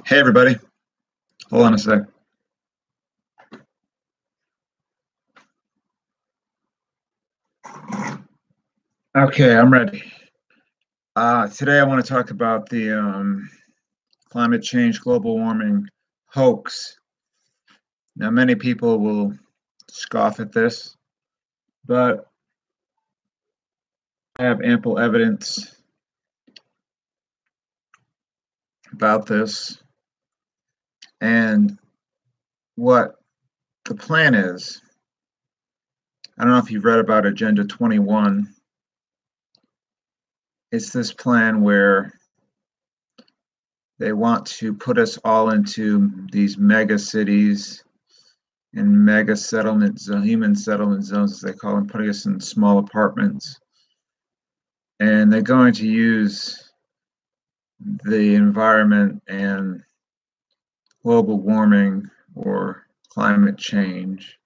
Hey everybody, hold on a sec. Okay, I'm ready. Today I want to talk about the climate change, global warming hoax. Now, many people will scoff at this, but I have ample evidence about this and what the plan is. I don't know if you've read about Agenda 21. It's this plan where they want to put us all into these mega cities and mega settlements, human settlement zones, as they call them, putting us in small apartments. And they're going to use the environment and global warming or climate change,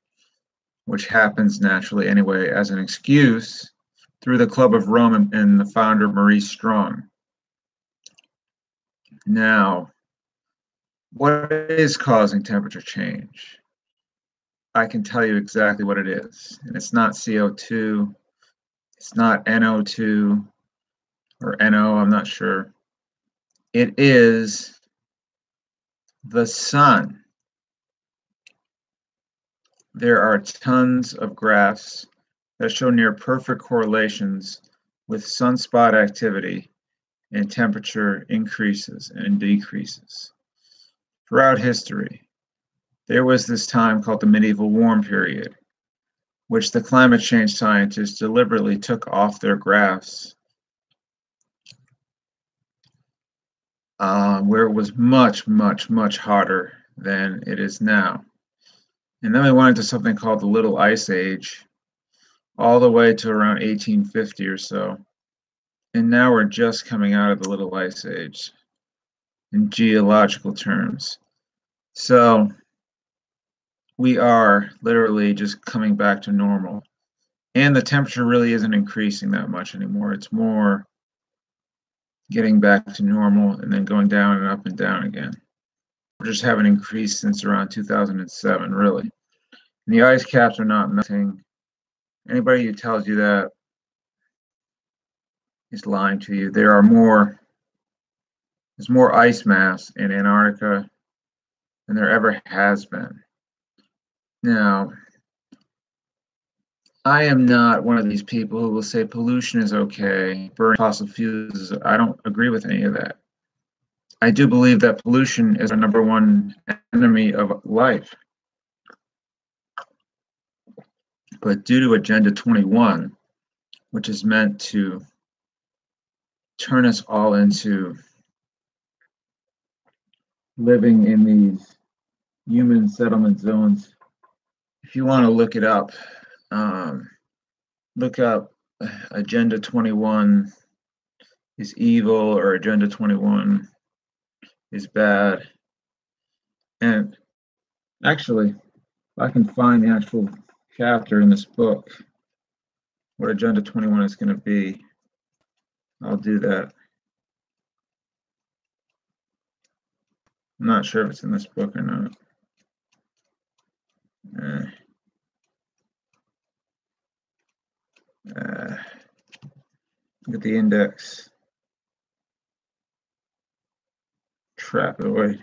which happens naturally anyway, as an excuse through the Club of Rome and the founder, Maurice Strong. Now, what is causing temperature change? I can tell you exactly what it is. And it's not CO2, it's not NO2 or NO, I'm not sure. It is the sun. There are tons of graphs that show near perfect correlations with sunspot activity and temperature increases and decreases. Throughout history, there was this time called the medieval warm period, which the climate change scientists deliberately took off their graphs, where it was much, much, much hotter than it is now. And then we went into something called the Little Ice Age, all the way to around 1850 or so. And now we're just coming out of the Little Ice Age in geological terms. So we are literally just coming back to normal. And the temperature really isn't increasing that much anymore. It's more getting back to normal and then going down and down again. We just haven't increased since around 2007, really. And the ice caps are not melting. Anybody who tells you that is lying to you. There's more ice mass in Antarctica than there ever has been. Now, I am not one of these people who will say pollution is okay, burning fossil fuels. I don't agree with any of that. I do believe that pollution is our number one enemy of life. But due to Agenda 21, which is meant to turn us all into living in these human settlement zones, if you want to look it up, look up Agenda 21 is evil or Agenda 21 is bad. And actually, if I can find the actual chapter in this book, what Agenda 21 is going to be, I'll do that. I'm not sure if it's in this book or not. Look at the index. Trap it away.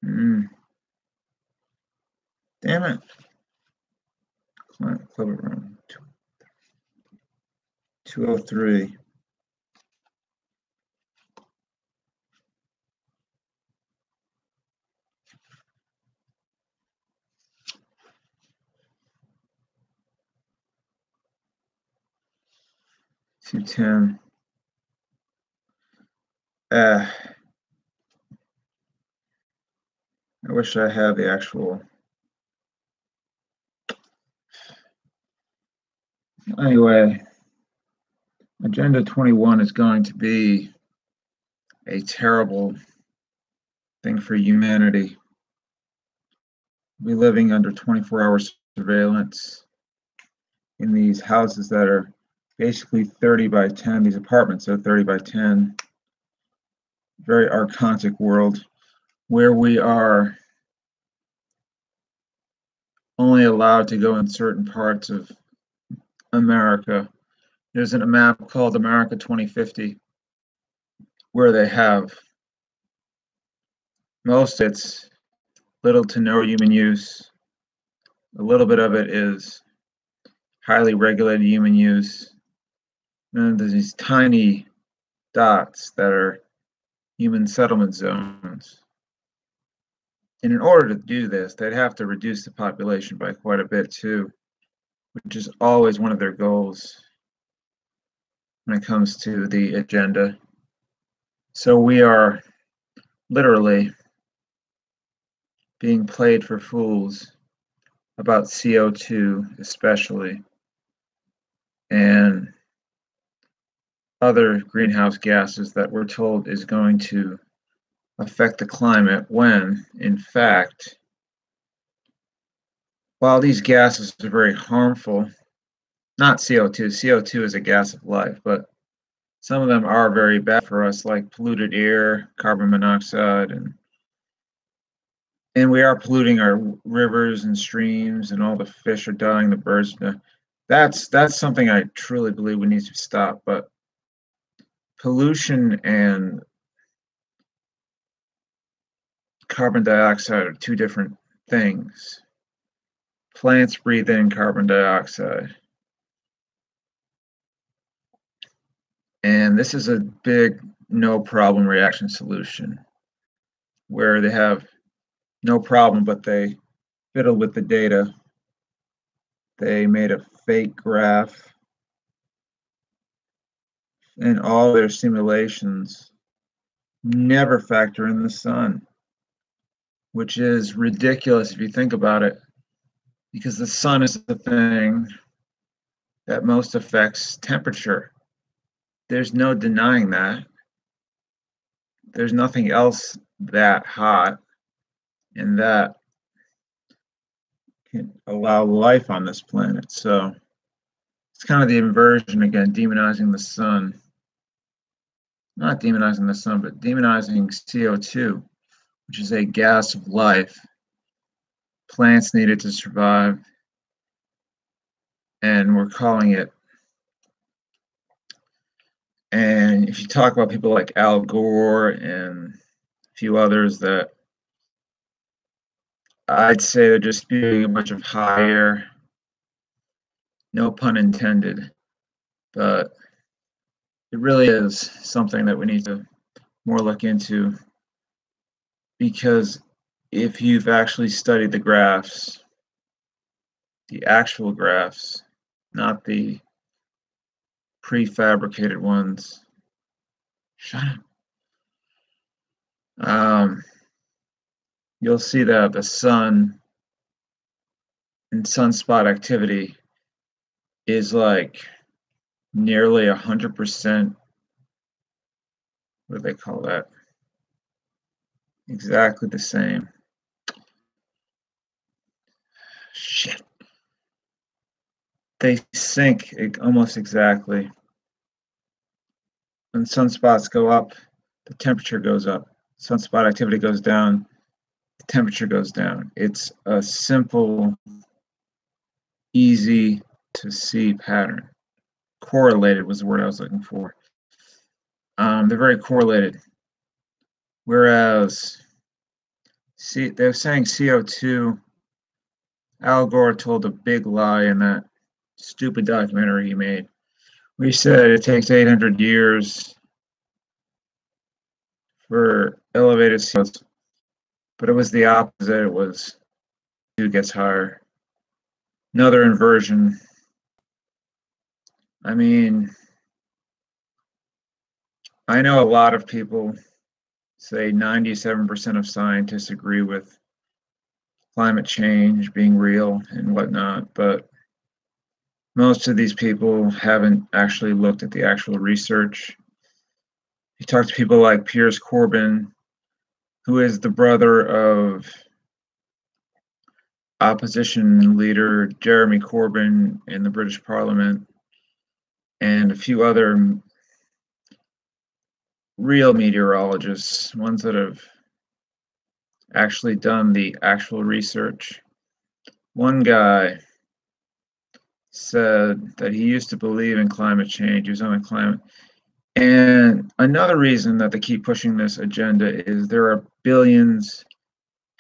Damn it. Club room 203. $210. I wish I had the actual. Anyway, Agenda 21 is going to be a terrible thing for humanity. We're living under 24-hour surveillance in these houses that are basically 30 by 10. These apartments are 30 by 10. very archontic world where we are only allowed to go in certain parts of America. There's a map called America 2050 where they have most it's little to no human use. A little bit of it is highly regulated human use. And then there's these tiny dots that are human settlement zones. And in order to do this, they'd have to reduce the population by quite a bit too, which is always one of their goals when it comes to the agenda. So we are literally being played for fools about CO2 especially, and other greenhouse gases that we're told is going to affect the climate when, in fact, while these gases are very harmful, not CO2, CO2 is a gas of life, but some of them are very bad for us, like polluted air, carbon monoxide, and we are polluting our rivers and streams, and all the fish are dying, the birds. That's something I truly believe we need to stop. But pollution and carbon dioxide are two different things. Plants breathe in carbon dioxide. And this is a big no problem reaction solution where they have no problem, but they fiddle with the data. They made a fake graph and all their simulations never factor in the sun, which is ridiculous if you think about it, because the sun is the thing that most affects temperature. There's no denying that. There's nothing else that hot and that can allow life on this planet. So it's kind of the inversion again, demonizing the sun. Not demonizing the sun, but demonizing CO2, which is a gas of life. Plants need it to survive, and we're calling it. And if you talk about people like Al Gore and a few others, that I'd say they're just spewing a bunch of hot air, no pun intended, but it really is something that we need to more look into, because if you've actually studied the graphs, the actual graphs, not the prefabricated ones, shut up. You'll see that the sun and sunspot activity is like nearly 100%. What do they call that? Exactly the same. Shit. They sync almost exactly. When sunspots go up, the temperature goes up. Sunspot activity goes down, the temperature goes down. It's a simple, easy to see pattern. Correlated was the word I was looking for. They're very correlated. Whereas, they're saying CO2, Al Gore told a big lie in that stupid documentary he made. We said it takes 800 years for elevated CO2, but it was the opposite. It was it gets higher. Another inversion. I mean, I know a lot of people say 97% of scientists agree with climate change being real and whatnot, but most of these people haven't actually looked at the actual research. You talk to people like Piers Corbyn, who is the brother of opposition leader Jeremy Corbyn in the British Parliament, and a few other real meteorologists, ones that have actually done the actual research. One guy said that he used to believe in climate change. He was on a climate. And another reason that they keep pushing this agenda is there are billions,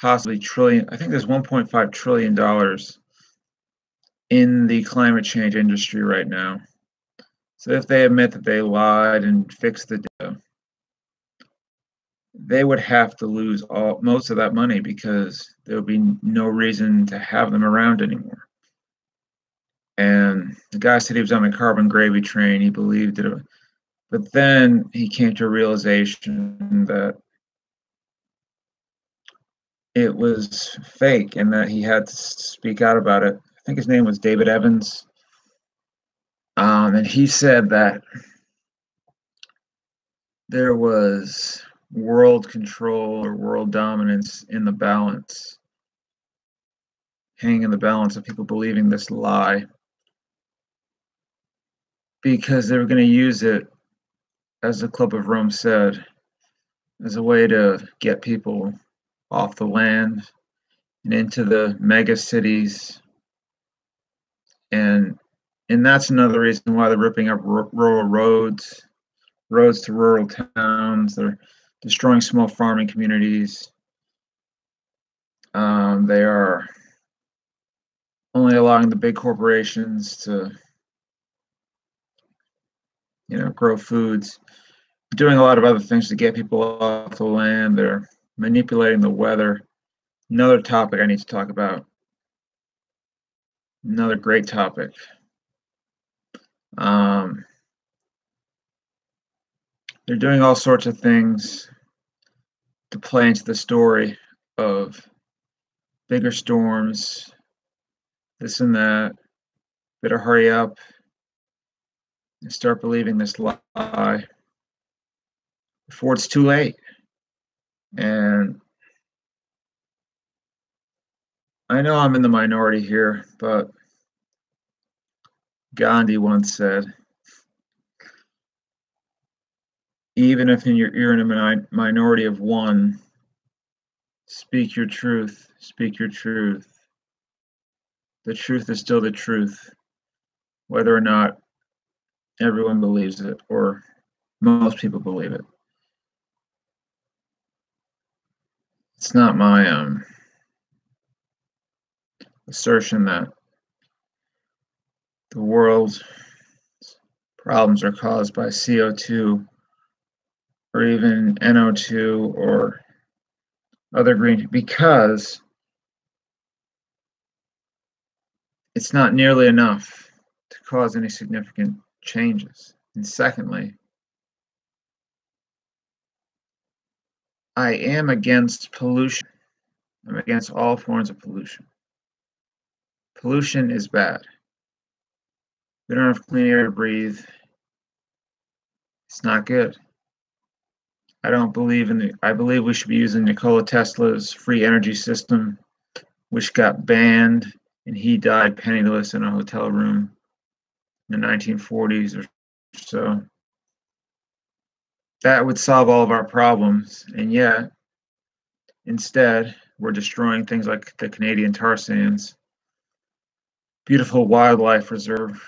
possibly trillion, I think there's $1.5 trillion in the climate change industry right now. So if they admit that they lied and fixed the data, they would have to lose most of that money because there would be no reason to have them around anymore. And the guy said he was on the carbon gravy train. He believed it, but then he came to a realization that it was fake and that he had to speak out about it. I think his name was David Evans. And he said that there was world control or world dominance in the balance, hanging in the balance of people believing this lie because they were going to use it, as the Club of Rome said, as a way to get people off the land and into the mega cities. And that's another reason why they're ripping up rural roads to rural towns. They're destroying small farming communities. They are only allowing the big corporations to, grow foods. Doing a lot of other things to get people off the land. They're manipulating the weather. Another topic I need to talk about. Another great topic. They're doing all sorts of things to play into the story of bigger storms, this and that. Better hurry up and start believing this lie before it's too late. And I know I'm in the minority here, but Gandhi once said, even if you're in a minority of one, speak your truth, speak your truth. The truth is still the truth, whether or not everyone believes it or most people believe it. It's not my assertion that the world's problems are caused by CO2 or even NO2 or other green, because it's not nearly enough to cause any significant changes. And secondly, I am against pollution. I'm against all forms of pollution. Pollution is bad. We don't have clean air to breathe. It's not good. I believe we should be using Nikola Tesla's free energy system, which got banned, and he died penniless in a hotel room in the 1940s or so. That would solve all of our problems, and yet, instead, we're destroying things like the Canadian tar sands, beautiful wildlife reserve,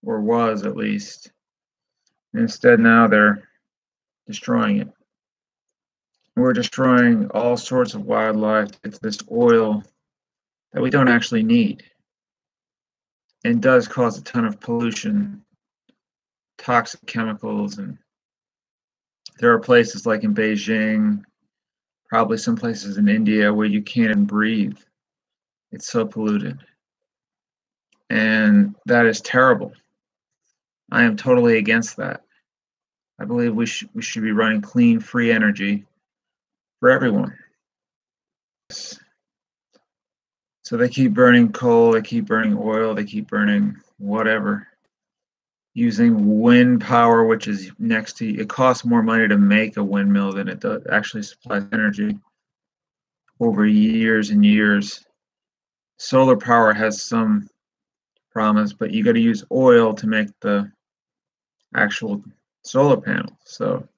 or was at least. And instead, now they're destroying it. We're destroying all sorts of wildlife. It's this oil that we don't actually need and does cause a ton of pollution, toxic chemicals. And there are places like in Beijing, probably some places in India where you can't even breathe. It's so polluted. And that is terrible. I am totally against that. I believe we should be running clean, free energy for everyone. So they keep burning coal, they keep burning oil, they keep burning whatever. Using wind power, which is it costs more money to make a windmill than it does actually supplies energy over years and years. Solar power has some promise, but you got to use oil to make the actual solar panel. So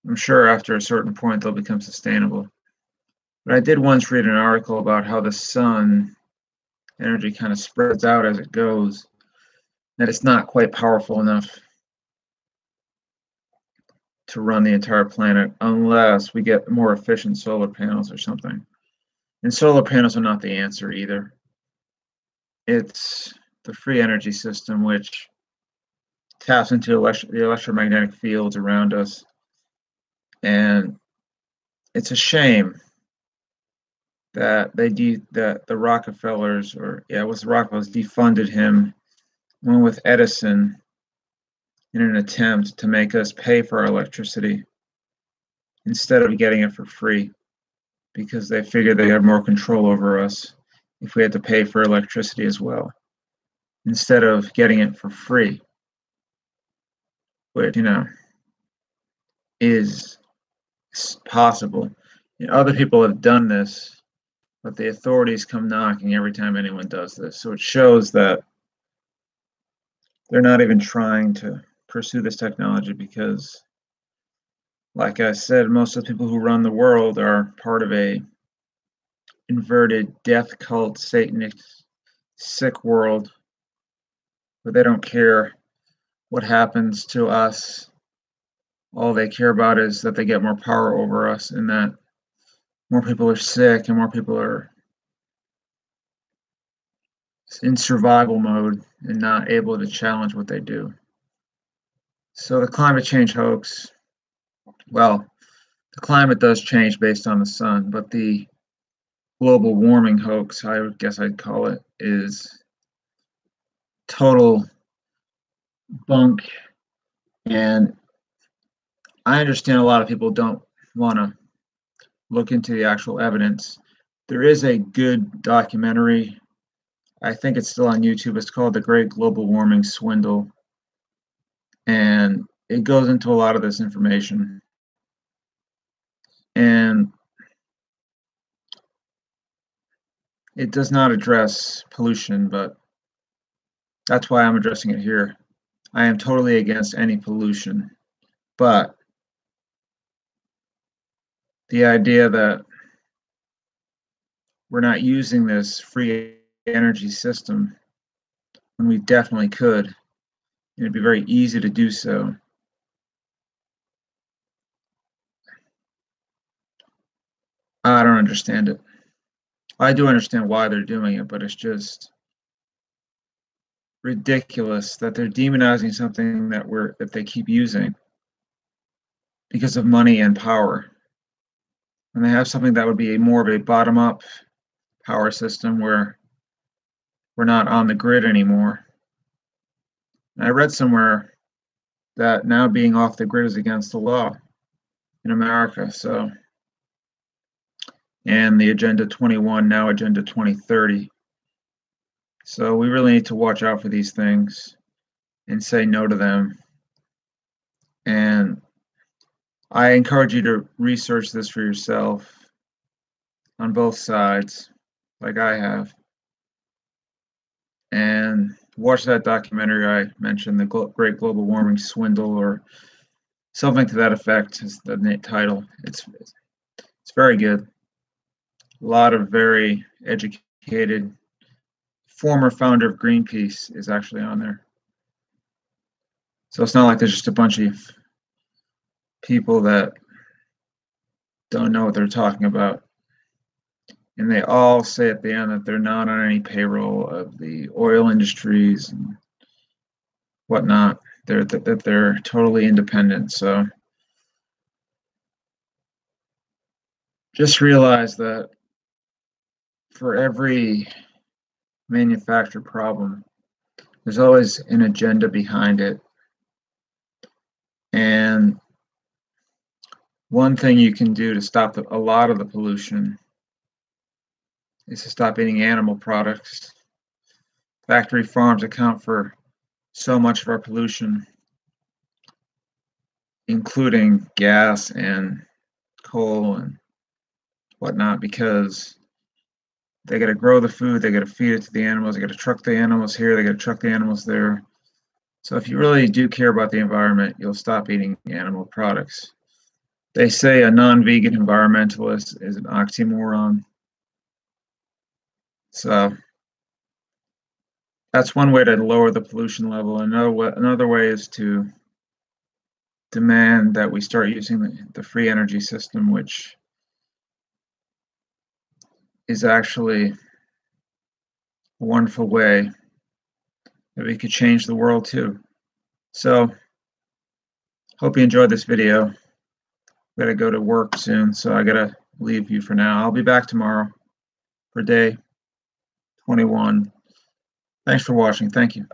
I'm sure after a certain point they'll become sustainable. But I did once read an article about how the sun energy kind of spreads out as it goes, that it's not quite powerful enough to run the entire planet unless we get more efficient solar panels or something. And solar panels are not the answer either. It's the free energy system, which taps into the electromagnetic fields around us. And it's a shame that that the Rockefellers, or yeah, it was the Rockefellers, defunded him, went with Edison in an attempt to make us pay for our electricity instead of getting it for free, because they figured they had more control over us if we had to pay for electricity as well, instead of getting it for free, which, is possible. Other people have done this, but the authorities come knocking every time anyone does this. So it shows that they're not even trying to pursue this technology because, like I said, most of the people who run the world are part of a inverted death cult, satanic, sick world where they don't care what happens to us. All they care about is that they get more power over us and that more people are sick and more people are in survival mode and not able to challenge what they do. So the climate change hoax, well, the climate does change based on the sun, but the global warming hoax, I would guess I'd call it, is total bunk. And I understand a lot of people don't want to look into the actual evidence. There is a good documentary. I think it's still on YouTube. It's called The Great Global Warming Swindle. And it goes into a lot of this information. And it does not address pollution, but that's why I'm addressing it here. I am totally against any pollution, but the idea that we're not using this free energy system when we definitely could, it'd be very easy to do so. I don't understand it. I do understand why they're doing it, but it's just ridiculous that they're demonizing something that they keep using because of money and power. And they have something that would be more of a bottom-up power system where we're not on the grid anymore. And I read somewhere that now being off the grid is against the law in America. So, and the Agenda 21, now Agenda 2030. So we really need to watch out for these things and say no to them. And I encourage you to research this for yourself on both sides, like I have. And watch that documentary I mentioned, The Great Global Warming Swindle, or something to that effect is the title. It's very good. A lot of very educated former founder of Greenpeace is actually on there. So it's not like there's just a bunch of people that don't know what they're talking about. And they all say at the end that they're not on any payroll of the oil industries and whatnot. That they're totally independent. So just realize that for every manufactured problem, there's always an agenda behind it. And one thing you can do to stop a lot of the pollution is to stop eating animal products. Factory farms account for so much of our pollution, including gas and coal and whatnot, because they got to grow the food, they got to feed it to the animals, they got to truck the animals here, they got to truck the animals there. So if you really do care about the environment, you'll stop eating animal products. They say a non-vegan environmentalist is an oxymoron. So that's one way to lower the pollution level. Another way is to demand that we start using the free energy system, which is actually a wonderful way that we could change the world too. So hope you enjoyed this video. Gotta go to work soon, so I gotta leave you for now. I'll be back tomorrow for day 21. Thanks for watching. Thank you.